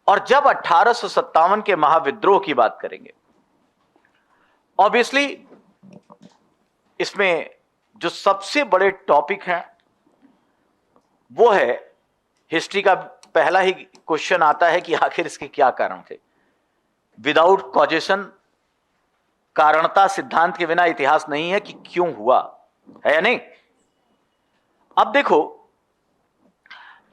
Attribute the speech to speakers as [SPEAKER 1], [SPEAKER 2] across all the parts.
[SPEAKER 1] और जब 1857 के महाविद्रोह की बात करेंगे, ऑब्वियसली इसमें जो सबसे बड़े टॉपिक हैं वो है हिस्ट्री का पहला ही क्वेश्चन आता है कि आखिर इसके क्या कारण थे। विदाउट कॉजेशन, कारणता सिद्धांत के बिना इतिहास नहीं है कि क्यों हुआ, है या नहीं। अब देखो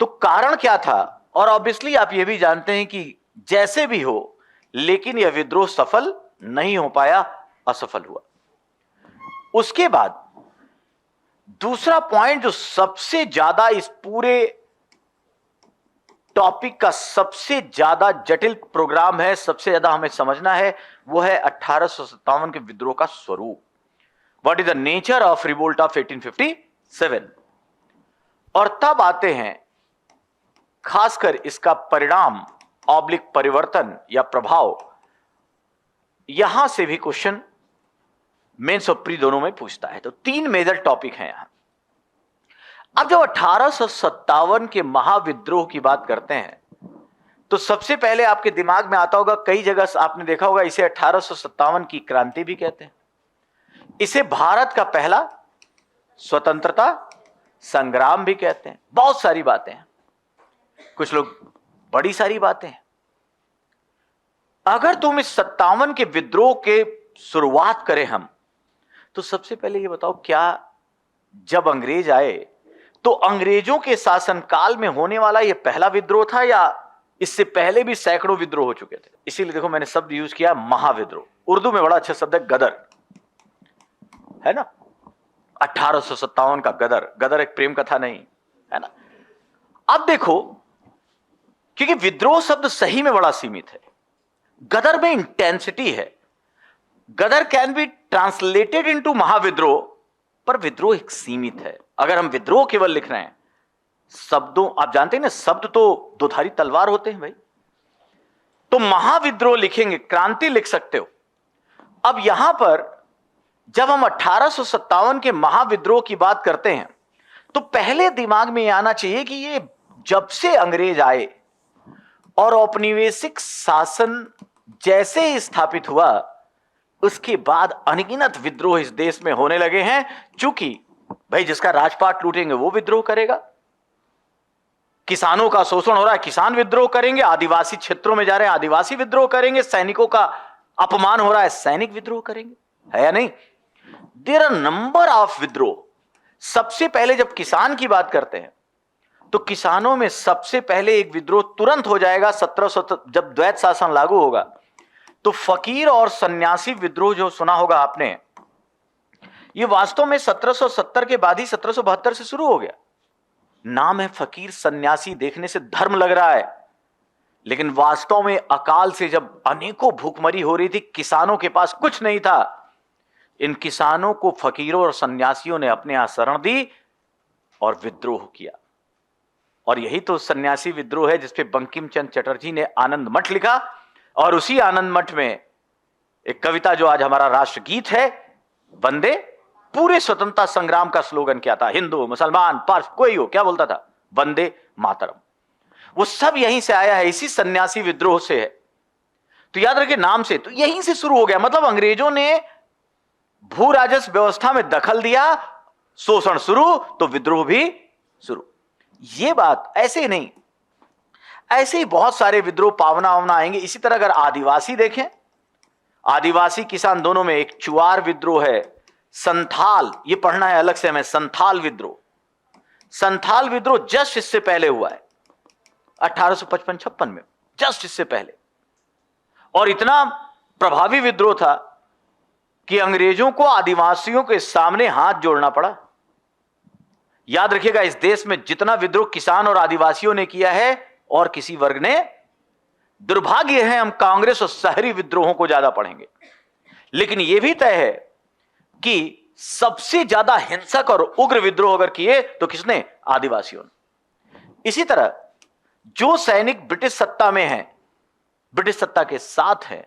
[SPEAKER 1] तो कारण क्या था, और ऑब्वियसली आप यह भी जानते हैं कि जैसे भी हो लेकिन यह विद्रोह सफल नहीं हो पाया, असफल हुआ। उसके बाद दूसरा पॉइंट जो सबसे ज्यादा इस पूरे टॉपिक का सबसे ज्यादा जटिल प्रोग्राम है, सबसे ज्यादा हमें समझना है, वो है 1857 के विद्रोह का स्वरूप। What is the nature of revolt of 1857। और तब आते हैं खासकर इसका परिणाम ऑब्लिक परिवर्तन या प्रभाव। यहां से भी क्वेश्चन मेंस और प्री दोनों में पूछता है। तो 3 मेजर टॉपिक हैं यहां। अब जब 1857 के महाविद्रोह की बात करते हैं तो सबसे पहले आपके दिमाग में आता होगा, कई जगह आपने देखा होगा, इसे 1857 की क्रांति भी कहते हैं, इसे भारत का पहला स्वतंत्रता संग्राम भी कहते हैं। बहुत सारी बातें हैं, कुछ लोग बड़ी सारी बातें हैं। अगर तुम इस 57 के विद्रोह के शुरुआत करें हम, तो सबसे पहले ये बताओ, क्या जब अंग्रेज आए तो अंग्रेजों के शासनकाल में होने वाला यह पहला विद्रोह था, या इससे पहले भी सैकड़ों विद्रोह हो चुके थे? इसीलिए देखो मैंने शब्द यूज किया महाविद्रोह। उर्दू में बड़ा अच्छा शब्द है गदर, है ना। 1857 का गदर, गदर एक प्रेम कथा नहीं है ना। अब देखो, क्योंकि विद्रोह शब्द सही में बड़ा सीमित है, गदर में इंटेंसिटी है। गदर कैन बी ट्रांसलेटेड इनटू महाविद्रोह, पर विद्रोह एक सीमित है। अगर हम विद्रोह केवल लिख रहे हैं, शब्दों, आप जानते हैं ना, शब्द तो दोधारी तलवार होते हैं भाई। तो महाविद्रोह लिखेंगे, क्रांति लिख सकते हो। अब यहां पर जब हम 1857 के महाविद्रोह की बात करते हैं तो पहले दिमाग में यह आना चाहिए कि ये जब से अंग्रेज आए और औपनिवेशिक शासन जैसे ही स्थापित हुआ, उसके बाद अनगिनत विद्रोह इस देश में होने लगे हैं। चूंकि भाई जिसका राजपाट लूटेंगे वो विद्रोह करेगा, किसानों का शोषण हो रहा है किसान विद्रोह करेंगे, आदिवासी क्षेत्रों में जा रहे हैं आदिवासी विद्रोह करेंगे, सैनिकों का अपमान हो रहा है सैनिक विद्रोह करेंगे, है या नहीं। देयर आर नंबर ऑफ विद्रोह। सबसे पहले जब किसान की बात करते हैं तो किसानों में सबसे पहले एक विद्रोह तुरंत हो जाएगा 1700, जब द्वैत शासन लागू होगा तो फकीर और सन्यासी विद्रोह जो सुना होगा आपने, ये वास्तव में 1770 के बाद ही 1772 से शुरू हो गया। नाम है फकीर सन्यासी, देखने से धर्म लग रहा है, लेकिन वास्तव में अकाल से जब अनेकों भूखमरी हो रही थी, किसानों के पास कुछ नहीं था, इन किसानों को फकीरों और सन्यासियों ने अपने यहां शरण दी और विद्रोह किया। और यही तो सन्यासी विद्रोह है जिसपे बंकिम चंद्र चटर्जी ने आनंद मठ लिखा, और उसी आनंद मठ में एक कविता जो आज हमारा राष्ट्रगीत है, वंदे, पूरे स्वतंत्रता संग्राम का स्लोगन क्या था? हिंदू, मुसलमान, पारस, कोई हो, क्या बोलता था? वंदे मातरम। वो सब यहीं से आया है, इसी सन्यासी विद्रोह से है। तो याद रखिए नाम से, तो यहीं से शुरू हो गया। मतलब अंग्रेजों ने भू राजस्व व्यवस्था में दखल दिया, शोषण शुरू तो विद्रोह भी शुरू। ये बात ऐसे ही नहीं, ऐसे ही बहुत सारे विद्रोह पावना वावना आएंगे। इसी तरह अगर आदिवासी देखें, आदिवासी किसान दोनों में एक चुआर विद्रोह है, संथाल, ये पढ़ना है अलग से हमें, संथाल विद्रोह। संथाल विद्रोह जस्ट इससे पहले हुआ है 1855-56 में, जस्ट इससे पहले। और इतना प्रभावी विद्रोह था कि अंग्रेजों को आदिवासियों के सामने हाथ जोड़ना पड़ा। याद रखिएगा, इस देश में जितना विद्रोह किसान और आदिवासियों ने किया है और किसी वर्ग ने, दुर्भाग्य है हम कांग्रेस और शहरी विद्रोहों को ज्यादा पढ़ेंगे। लेकिन यह भी तय है कि सबसे ज्यादा हिंसक और उग्र विद्रोह अगर किए तो किसने? आदिवासियों ने। इसी तरह जो सैनिक ब्रिटिश सत्ता में हैं, ब्रिटिश सत्ता के साथ हैं,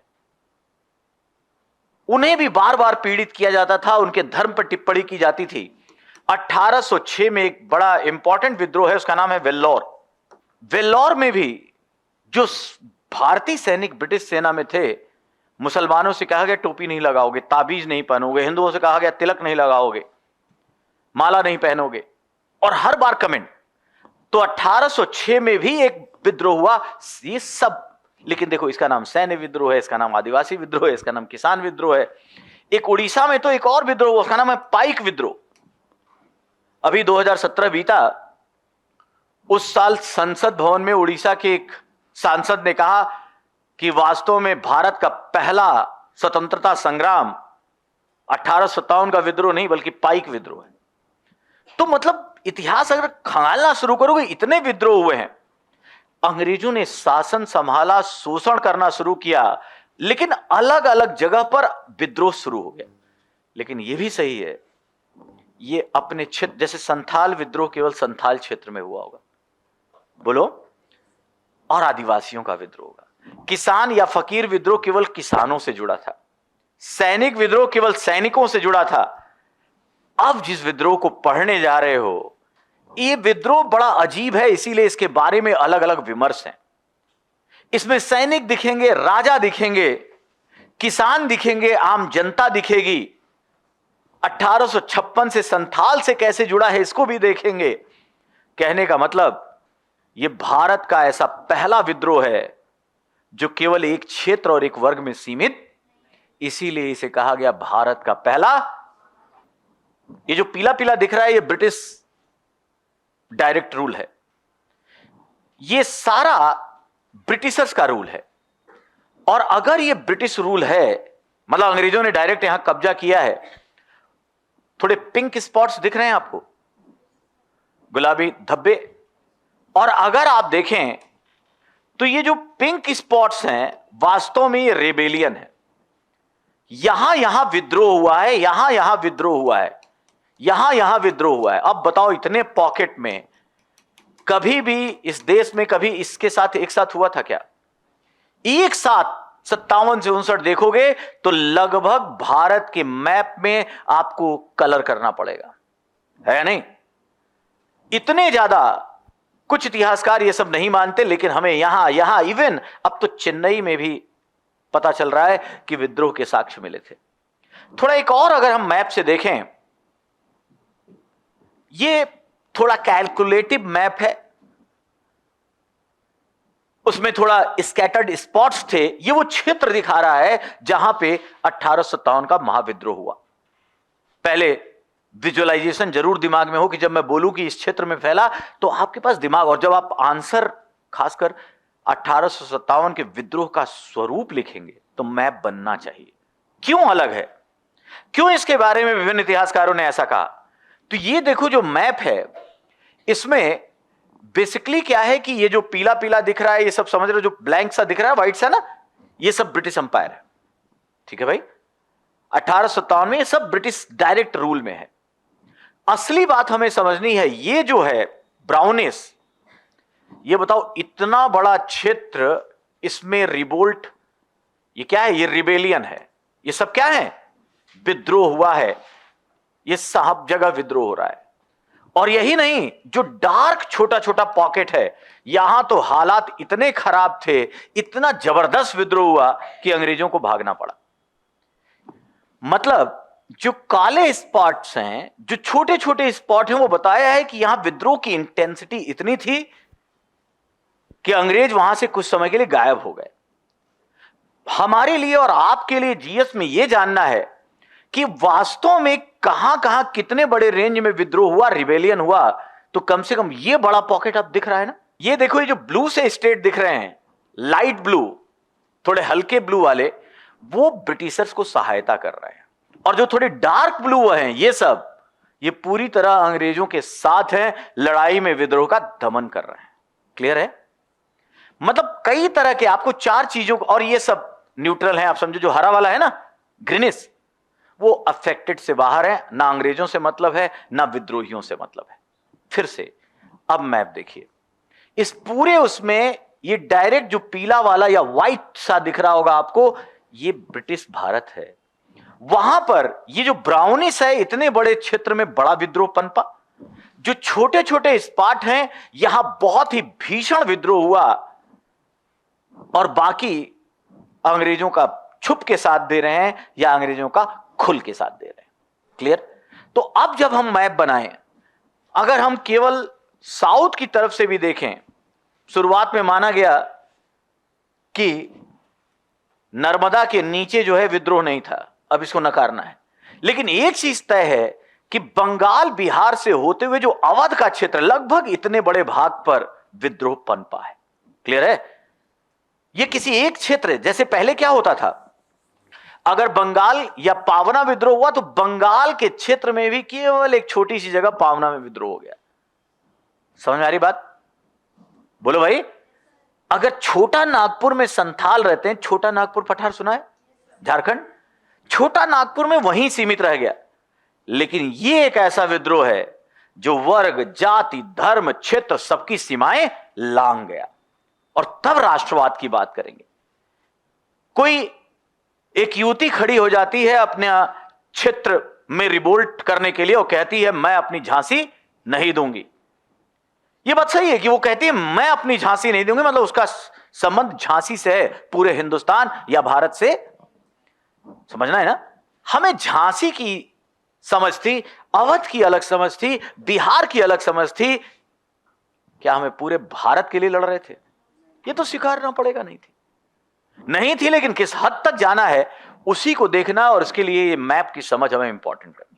[SPEAKER 1] उन्हें भी बार बार पीड़ित किया जाता था, उनके धर्म पर टिप्पणी की जाती थी। 1806 में एक बड़ा इंपॉर्टेंट विद्रोह है, उसका नाम है वेल्लोर। वेल्लोर में भी जो भारतीय सैनिक ब्रिटिश सेना में थे, मुसलमानों से कहा गया टोपी नहीं लगाओगे, ताबीज नहीं पहनोगे, हिंदुओं से कहा गया तिलक नहीं लगाओगे, माला नहीं पहनोगे, और हर बार कमेंट। तो 1806 में भी एक विद्रोह हुआ, ये सब, लेकिन देखो इसका नाम सैन्य विद्रोह है, इसका नाम आदिवासी विद्रोह है, इसका नाम किसान विद्रोह है। एक उड़ीसा में तो एक और विद्रोह हुआ, उसका नाम है पाइक विद्रोह। अभी 2017 बीता, उस साल संसद भवन में उड़ीसा के एक सांसद ने कहा कि वास्तव में भारत का पहला स्वतंत्रता संग्राम 1857 का विद्रोह नहीं बल्कि पाइक विद्रोह है। तो मतलब इतिहास अगर खंगालना शुरू करोगे, इतने विद्रोह हुए हैं। अंग्रेजों ने शासन संभाला, शोषण करना शुरू किया, लेकिन अलग अलग जगह पर विद्रोह शुरू हो गया। लेकिन यह भी सही है, ये अपने क्षेत्र, जैसे संथाल विद्रोह केवल संथाल क्षेत्र में हुआ होगा, बोलो, और आदिवासियों का विद्रोह होगा। किसान या फकीर विद्रोह केवल किसानों से जुड़ा था, सैनिक विद्रोह केवल सैनिकों से जुड़ा था। अब जिस विद्रोह को पढ़ने जा रहे हो, ये विद्रोह बड़ा अजीब है, इसीलिए इसके बारे में अलग अलग विमर्श हैं। इसमें सैनिक दिखेंगे, राजा दिखेंगे, किसान दिखेंगे, आम जनता दिखेगी। 1856 से संथाल से कैसे जुड़ा है इसको भी देखेंगे। कहने का मतलब, ये भारत का ऐसा पहला विद्रोह है जो केवल एक क्षेत्र और एक वर्ग में सीमित, इसीलिए इसे कहा गया भारत का पहला। ये जो पीला पीला दिख रहा है, ये ब्रिटिश डायरेक्ट रूल है, ये सारा ब्रिटिशर्स का रूल है। और अगर ये ब्रिटिश रूल है, मतलब अंग्रेजों ने डायरेक्ट यहां कब्जा किया है। थोड़े पिंक स्पॉट्स दिख रहे हैं आपको, गुलाबी धब्बे, और अगर आप देखें तो ये जो पिंक स्पॉट्स हैं, वास्तव में ये रेबेलियन है। यहां यहां विद्रोह हुआ है, यहां यहां विद्रोह हुआ है, यहां यहां विद्रोह हुआ है। अब बताओ, इतने पॉकेट में कभी भी इस देश में कभी इसके साथ एक साथ हुआ था क्या? एक साथ 57 से 59 देखोगे तो लगभग भारत के मैप में आपको कलर करना पड़ेगा, है नहीं? इतने ज्यादा। कुछ इतिहासकार ये सब नहीं मानते, लेकिन हमें यहां यहां इवन अब तो चेन्नई में भी पता चल रहा है कि विद्रोह के साक्ष्य मिले थे। थोड़ा एक और अगर हम मैप से देखें, ये थोड़ा कैलकुलेटिव मैप है, उसमें थोड़ा स्कैटर्ड स्पॉट्स थे। ये वो क्षेत्र दिखा रहा है जहां पे 1857 का महाविद्रोह हुआ। पहले विजुअलाइजेशन जरूर दिमाग में हो कि जब मैं बोलूं कि इस क्षेत्र में फैला, तो आपके पास दिमाग, और जब आप आंसर खासकर 1857 के विद्रोह का स्वरूप लिखेंगे तो मैप बनना चाहिए। क्यों अलग है, क्यों इसके बारे में विभिन्न इतिहासकारों ने ऐसा कहा? तो ये देखो जो मैप है, इसमें बेसिकली क्या है कि ये जो पीला पीला दिख रहा है, ये सब समझ रहे हो, जो ब्लैंक सा दिख रहा है, व्हाइट सा ना, ये सब ब्रिटिश अंपायर है। ठीक है भाई, 1857 में ये सब ब्रिटिश डायरेक्ट रूल में है। असली बात हमें समझनी है, ये जो है ब्राउनिश, ये बताओ इतना बड़ा क्षेत्र, इसमें रिवोल्ट, ये क्या है? ये रिबेलियन है। ये सब क्या है? विद्रोह हुआ है। ये सब जगह विद्रोह हो रहा है। और यही नहीं, जो डार्क छोटा छोटा पॉकेट है, यहां तो हालात इतने खराब थे, इतना जबरदस्त विद्रोह हुआ कि अंग्रेजों को भागना पड़ा। मतलब जो काले स्पॉट्स हैं, जो छोटे छोटे स्पॉट हैं, वो बताया है कि यहां विद्रोह की इंटेंसिटी इतनी थी कि अंग्रेज वहां से कुछ समय के लिए गायब हो गए। हमारे लिए और आपके लिए जीएस में यह जानना है कि वास्तव में कहां कहां कितने बड़े रेंज में विद्रोह हुआ, रिबेलियन हुआ। तो कम से कम ये बड़ा पॉकेट अब दिख रहा है ना। ये देखो, ये जो ब्लू से स्टेट दिख रहे हैं, लाइट ब्लू, थोड़े हल्के ब्लू वाले, वो ब्रिटिशर्स को सहायता कर रहे हैं। और जो थोड़े डार्क ब्लू हैं, ये सब, ये पूरी तरह अंग्रेजों के साथ हैं, लड़ाई में विद्रोह का दमन कर रहे हैं। क्लियर है? मतलब कई तरह के आपको चार चीजों, और ये सब न्यूट्रल है। आप समझो, जो हरा वाला है ना, ग्रीनिश, वो अफेक्टेड से बाहर है, ना अंग्रेजों से मतलब है, ना विद्रोहियों से मतलब है। फिर से अब मैप देखिए, इस पूरे उसमें ये डायरेक्ट जो पीला वाला या व्हाइट सा दिख रहा होगा आपको, ये ब्रिटिश भारत है। वहां पर ये जो ब्राउनिश है, इतने बड़े क्षेत्र में बड़ा विद्रोह पनपा। जो छोटे छोटे स्पॉट हैं, यहां बहुत ही भीषण विद्रोह हुआ। और बाकी अंग्रेजों का छुप के साथ दे रहे हैं या अंग्रेजों का खुल के साथ दे रहे हैं। क्लियर? तो अब जब हम मैप बनाएं, अगर हम केवल साउथ की तरफ से भी देखें, शुरुआत में माना गया कि नर्मदा के नीचे जो है विद्रोह नहीं था, अब इसको नकारना है। लेकिन एक चीज तय है कि बंगाल बिहार से होते हुए जो अवध का क्षेत्र, लगभग इतने बड़े भाग पर विद्रोह पनपा है। क्लियर है? यह किसी एक क्षेत्र, जैसे पहले क्या होता था, अगर बंगाल या पावना विद्रोह हुआ तो बंगाल के क्षेत्र में भी केवल एक छोटी सी जगह पावना में विद्रोह हो गया। समझ में आ रही बात? बोलो भाई। अगर छोटा नागपुर में संथाल रहते हैं, छोटा नागपुर पठार सुना है, झारखंड, छोटा नागपुर में वहीं सीमित रह गया। लेकिन यह एक ऐसा विद्रोह है जो वर्ग, जाति, धर्म, क्षेत्र सबकी सीमाएं लांघ गया। और तब राष्ट्रवाद की बात करेंगे। कोई एक युवती खड़ी हो जाती है अपने क्षेत्र में रिवोल्ट करने के लिए और कहती है मैं अपनी झांसी नहीं दूंगी। यह बात सही है कि वो कहती है मैं अपनी झांसी नहीं दूंगी, मतलब उसका संबंध झांसी से है, पूरे हिंदुस्तान या भारत से। समझना है ना? हमें झांसी की समझ थी, अवध की अलग समझ थी, बिहार की अलग समझ थी। क्या हमें पूरे भारत के लिए लड़ रहे थे? यह तो स्वीकारना पड़ेगा, नहीं थी। लेकिन किस हद तक जाना है उसी को देखना, और इसके लिए मैप की समझ हमें इंपॉर्टेंट है।